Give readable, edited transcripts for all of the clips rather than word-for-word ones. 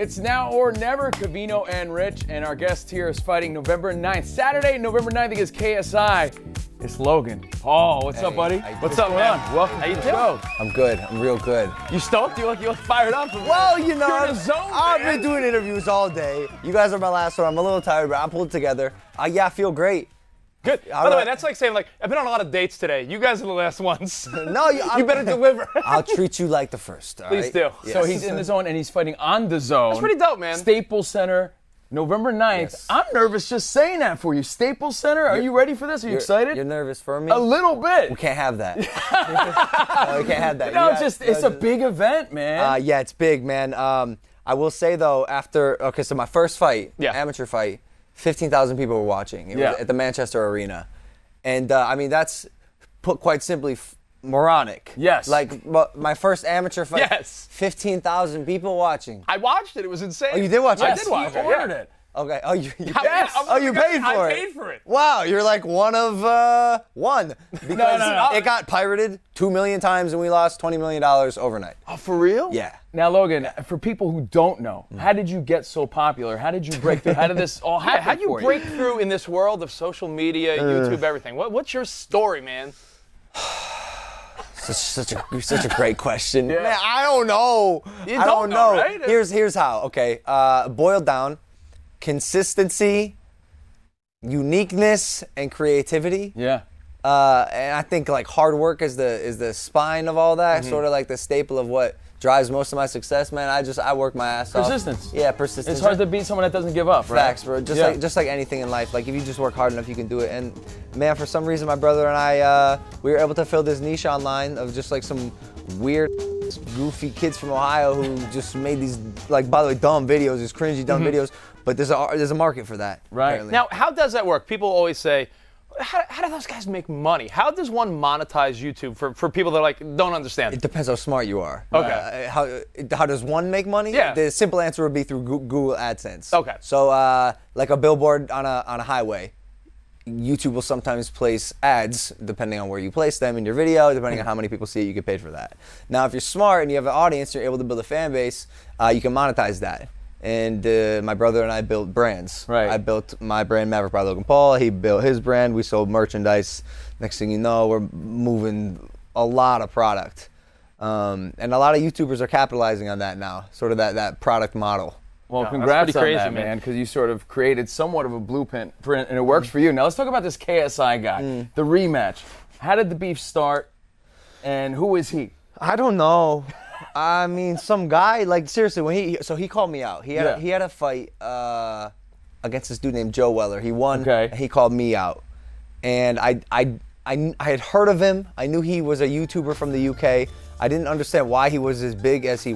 It's now or never. Covino and Rich, and our guest here is fighting November 9th. Saturday, November 9th against KSI. It's Logan Paul. What's up, buddy? What's up, man? Welcome to the show. I'm good. I'm real good. You stoked? You look fired up. Well, you know, You're in the zone, I've man. been doing interviews all day. You guys are my last one. I'm a little tired, but I'm pulled together. Yeah, I feel great. Good. By the way, that's like saying, I've been on a lot of dates today. You guys are the last ones. No, you better deliver. I'll treat you like the first. All Please right? do. Yes. So he's in the zone, and he's fighting on the zone. That's pretty dope, man. Staples Center, November 9th. Yes. I'm nervous just saying that for you. Staples Center, are you ready for this? Are you excited? You're nervous for me? A little bit. We can't have that. No, we can't have that. No, it's a big event, man. Yeah, it's big, man. I will say, though, so my first fight, amateur fight, 15,000 people were watching. It was at the Manchester Arena. And, that's, put quite simply, moronic. Yes. Like, my first amateur fight, Yes. 15,000 people watching. I watched it. It was insane. Oh, you did watch it? I did watch it. ordered it. Okay. Oh, you Yes. Oh, you paid for it. I paid for it. Wow, you're like one of one. Because No. it got pirated 2 million times and we lost $20 million overnight. Oh, for real? Yeah. Now, Logan, for people who don't know, how did you get so popular? How did you break through? How did this all happen How do you for break through in this world of social media, YouTube, everything? What's your story, man? Such a great question. Yeah. Man, I don't know. You I don't don't know, know. right? Here's how. Okay. Boiled down, consistency, uniqueness, and creativity. Yeah. And I think like hard work is the spine of all that. Sort of like the staple of what drives most of my success, man. I work my ass off. Persistence. Yeah, persistence. It's hard to beat someone that doesn't give up, right? Facts, bro. Just like anything in life. Like if you just work hard enough, you can do it. And man, for some reason, my brother and I, we were able to fill this niche online of just like some weird, goofy kids from Ohio who just made these, like, by the way, dumb videos, these cringy dumb videos. But there's a market for that. Right. Apparently. Now, how does that work? People always say, how do those guys make money? How does one monetize YouTube for people that don't understand? It depends how smart you are. Okay. How does one make money? Yeah. The simple answer would be through Google AdSense. Okay. So like a billboard on a highway, YouTube will sometimes place ads depending on where you place them in your video, depending on how many people see it, you get paid for that. Now, if you're smart and you have an audience, you're able to build a fan base, you can monetize that. And my brother and I built brands. Right. I built my brand, Maverick by Logan Paul. He built his brand. We sold merchandise. Next thing you know, we're moving a lot of product. And a lot of YouTubers are capitalizing on that now, sort of that product model. Well, Yeah, that's congrats pretty on crazy, that, man. man, because you sort of created somewhat of a blueprint, and it works for you. Now, let's talk about this KSI guy, the rematch. How did the beef start, and who is he? I don't know. I mean, some guy, like, seriously, he called me out. He had a fight against this dude named Joe Weller. He won. Okay. And he called me out. And I had heard of him. I knew he was a YouTuber from the UK. I didn't understand why he was as big as he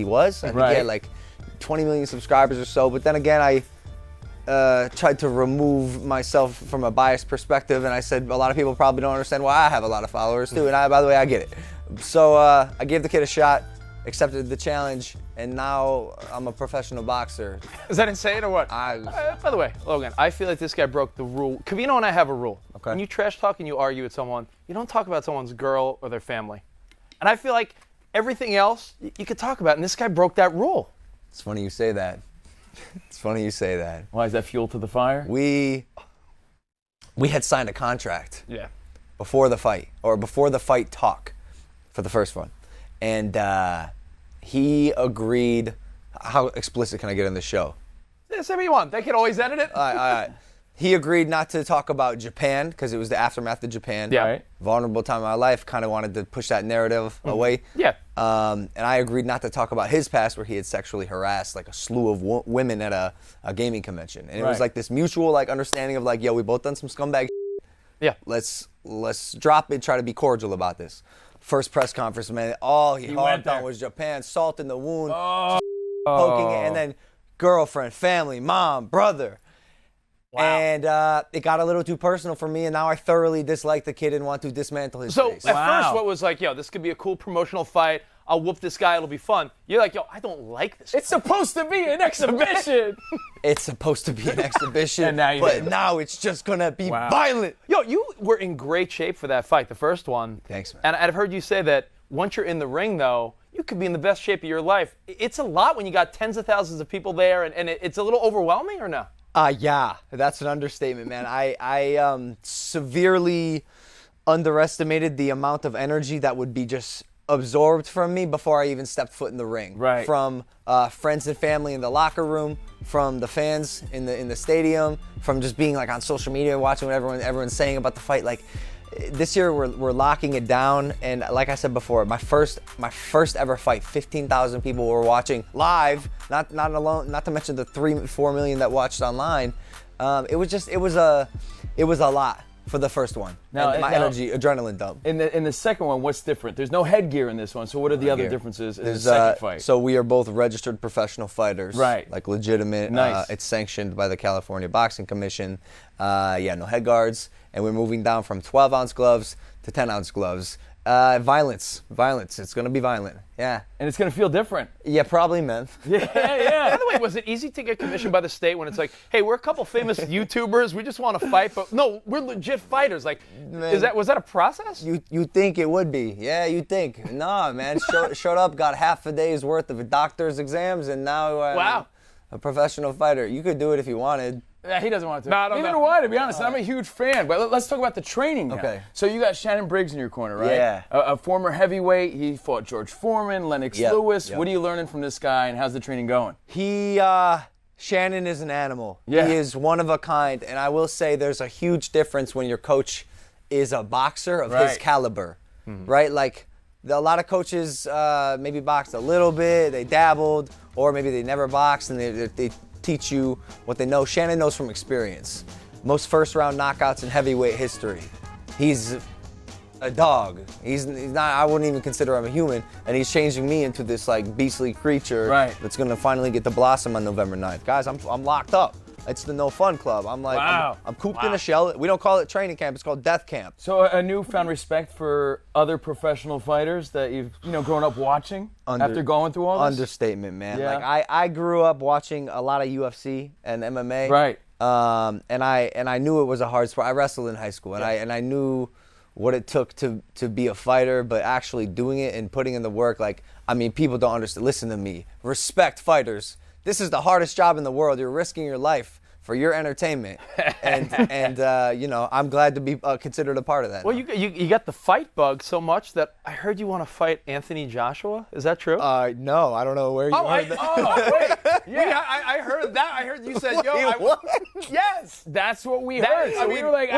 was. I think he had like 20 million subscribers or so. But then again, I tried to remove myself from a biased perspective, and I said a lot of people probably don't understand why I have a lot of followers too. And by the way, I get it. So I gave the kid a shot, accepted the challenge, and now I'm a professional boxer. Is that insane or what? By the way, Logan, I feel like this guy broke the rule. Covino and I have a rule. Okay. When you trash talk and you argue with someone, you don't talk about someone's girl or their family. And I feel like everything else you could talk about, and this guy broke that rule. It's funny you say that. It's funny you say that. Why is that fuel to the fire? We had signed a contract Yeah. before the fight, or before the fight talk for the first one. And he agreed. How explicit can I get on this show? Yeah, say what you want. They can always edit it. All right. He agreed not to talk about Japan because it was the aftermath of Japan. Yeah. Right. Vulnerable time of my life. Kind of wanted to push that narrative away. Yeah. And I agreed not to talk about his past, where he had sexually harassed like a slew of women at a gaming convention. And it was Right. like this mutual understanding of like, yo, we both done some scumbag. Yeah. Let's drop it. Try to be cordial about this. First press conference, man. All he went harped on there. was Japan, salt in the wound, Oh. poking it, and then girlfriend, family, mom, brother. Wow. And it got a little too personal for me, and now I thoroughly dislike the kid and want to dismantle his So face. at Wow. first, what was like, yo, this could be a cool promotional fight. I'll whoop this guy. It'll be fun. You're like, yo, I don't like this. It's supposed to be an exhibition. It's supposed to be an exhibition, And now you but did it. now it's just gonna be Wow. violent. Yo, you were in great shape for that fight, the first one. Thanks, man. And I've heard you say that once you're in the ring, though, you could be in the best shape of your life. It's a lot when you got tens of thousands of people there, and it's a little overwhelming, or no? Yeah, that's an understatement, man. I severely underestimated the amount of energy that would be just absorbed from me before I even stepped foot in the ring. Right. From friends and family in the locker room, from the fans in the stadium, from just being like on social media, watching what everyone's saying about the fight. Like this year, we're locking it down, and like I said before, my first ever fight, 15,000 people were watching live. Not to mention the 3-4 million that watched online. It was a lot for the first one. And my energy, adrenaline dump. In the second one, what's different? There's no headgear in this one, so what are the other differences in the second fight? So we are both registered professional fighters. Right. Like legitimate. Nice. It's sanctioned by the California Boxing Commission. No head guards. And we're moving down from 12-ounce gloves to 10-ounce gloves. Violence. It's going to be violent. Yeah. And it's going to feel different. Yeah, probably, man. Yeah. By the way, was it easy to get commissioned by the state when it's like, hey, we're a couple famous YouTubers, we just want to fight, but no, we're legit fighters. Like, Man, was that a process? You think it would be. Yeah, you think. Nah, man. Showed up, got half a day's worth of doctor's exams, and now Wow. a professional fighter. You could do it if you wanted. Yeah, he doesn't want to. No, I don't Neither know. do I, to be honest. I'm a huge fan. But let's talk about the training now. Okay. So you got Shannon Briggs in your corner, right? Yeah. A former heavyweight. He fought George Foreman, Lennox Lewis. Yep. What are you learning from this guy, and how's the training going? Shannon is an animal. Yeah. He is one of a kind, and I will say there's a huge difference when your coach is a boxer of his caliber, right? Like a lot of coaches maybe boxed a little bit, they dabbled, or maybe they never boxed, and they teach you what they know. Shannon knows from experience. Most first-round knockouts in heavyweight history. He's a dog. He's not. I wouldn't even consider him a human, and he's changing me into this like beastly creature that's gonna finally get to blossom on November 9th. Guys, I'm locked up. It's the No Fun Club. I'm like, Wow. I'm cooped in a shell. We don't call it training camp. It's called death camp. So a newfound respect for other professional fighters that you've grown up watching after going through all this? Understatement, man. Yeah. Like I grew up watching a lot of UFC and MMA. Right. And I knew it was a hard sport. I wrestled in high school, and I knew what it took to be a fighter, but actually doing it and putting in the work. Like, I mean, people don't understand. Listen to me. Respect fighters. This is the hardest job in the world. You're risking your life for your entertainment, and I'm glad to be considered a part of that. Well, you got the fight bug so much that I heard you want to fight Anthony Joshua. Is that true? No, I don't know where you heard that. Wait. Yeah. I heard that. I heard you said, what? Yes. That's what we heard. So we were like,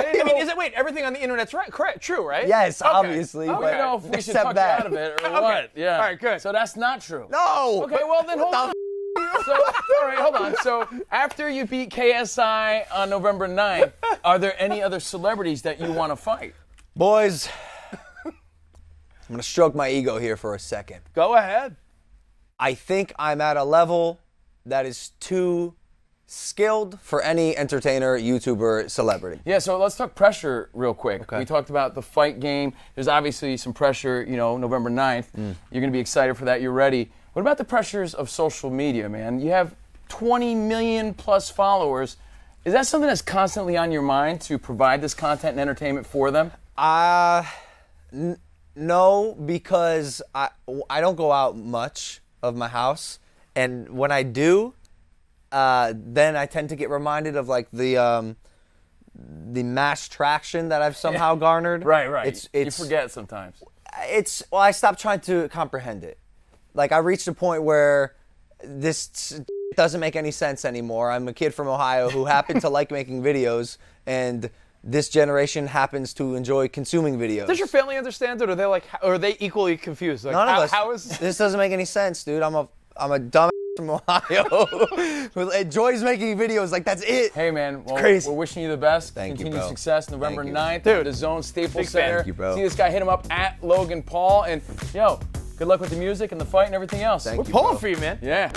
wait, everything on the internet's right, correct, true, right? Yes, Okay. obviously. I don't but know if we should except talk that. you out of it or Okay. what. Yeah. All right, good. So that's not true. No. Okay, well then hold on. So, all right, hold on. So after you beat KSI on November 9th, are there any other celebrities that you want to fight? Boys, I'm going to stroke my ego here for a second. Go ahead. I think I'm at a level that is too skilled for any entertainer, YouTuber, celebrity. Yeah, so let's talk pressure real quick. Okay. We talked about the fight game. There's obviously some pressure, November 9th. You're going to be excited for that. You're ready. What about the pressures of social media, man? You have 20 million plus followers. Is that something that's constantly on your mind to provide this content and entertainment for them? No, because I don't go out much of my house, and when I do, then I tend to get reminded of like the mass traction that I've somehow garnered. Right. You forget sometimes. I stopped trying to comprehend it. Like I reached a point where this doesn't make any sense anymore. I'm a kid from Ohio who happened to like making videos, and this generation happens to enjoy consuming videos. Does your family understand it, or are they equally confused? Like, None of us. How is this doesn't make any sense, dude. I'm a dumb from Ohio who enjoys making videos. Like that's it. Hey man, well, crazy. We're wishing you the best. Thank you, Continued bro. success November Thank you. 9th Dude. at the Zone Staples Big fan. Center. Thank you, bro. See this guy, hit him up at Logan Paul, and good luck with the music and the fight and everything else. Thank We're you, pulling bro. for you, man. Yeah.